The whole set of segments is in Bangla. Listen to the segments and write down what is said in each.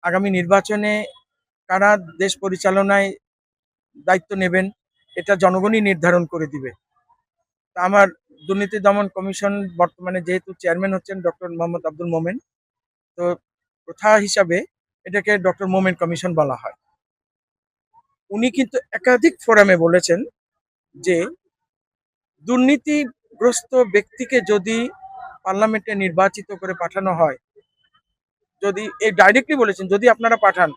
আগামী নির্বাচনে কারা দেশ পরিচালনায় দায়িত্ব নেবেন এটা জনগণই নির্ধারণ করে দিবে। তা আমার দুর্নীতি দমন কমিশন বর্তমানে যেহেতু চেয়ারম্যান হচ্ছেন ডক্টর মোহাম্মদ আব্দুল মোমেন, তো প্রথা হিসাবে এটাকে ডক্টর মোমেন কমিশন বলা হয়। উনি কিন্তু একাধিক ফোরামে বলেছেন যে দুর্নীতিগ্রস্ত ব্যক্তিকে যদি পার্লামেন্টে নির্বাচিত করে পাঠানো হয়, যদি এই ডাইরেক্টলি বলেছেন যদি আপনারা পাঠান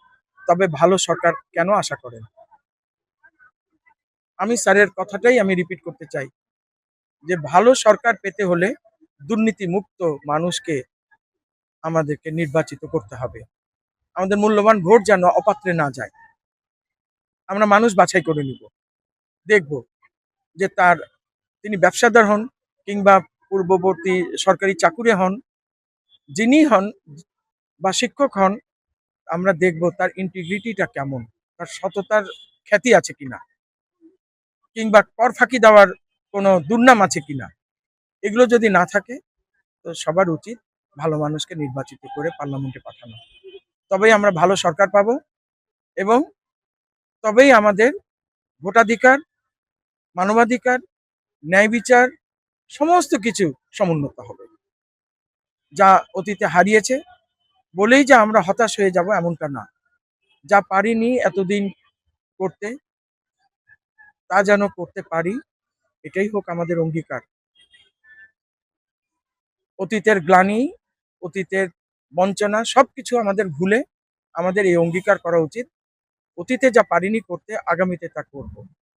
তবে ভালো সরকার কেন আশা করেন। আমি স্যারের কথাটাই আমি রিপিট করতে চাই যে ভালো সরকার পেতে হলে দুর্নীতি মুক্ত মানুষকে আমাদেরকে নির্বাচিত করতে হবে। আমাদের মূল্যবান ভোট যেন অপাত্রে না যায়। আমরা মানুষ বাছাই করে নিব, দেখব যে তিনি ব্যবসাদার হন কিংবা পূর্ববর্তী সরকারি চাকুরে হন, যিনি হন বা শিক্ষক হন, আমরা দেখব তার ইন্টিগ্রিটিটা কেমন, তার সততার খ্যাতি আছে কিনা, কিংবা কর ফাঁকি দেওয়ার কোনো দুর্নাম আছে কিনা। এগুলো যদি না থাকে তো সবার উচিত ভালো মানুষকে নির্বাচিত করে পার্লামেন্টে পাঠানো। তবেই আমরা ভালো সরকার পাবো এবং তবেই আমাদের ভোটাধিকার, মানবাধিকার, ন্যায় বিচার সমস্ত কিছু সমুন্নত হবে। যা অতীতে হারিয়েছে বলেই যে আমরা হতাশ হয়ে যাব এমনটা না। যা পারিনি এতদিন করতে তা যেন করতে পারি, এটাই হোক আমাদের অঙ্গীকার। অতীতের গ্লানি, অতীতের বঞ্চনা সবকিছু আমাদের ভুলে আমাদের এই অঙ্গীকার করা উচিত, অতীতে যা পারিনি করতে আগামীতে তা করব।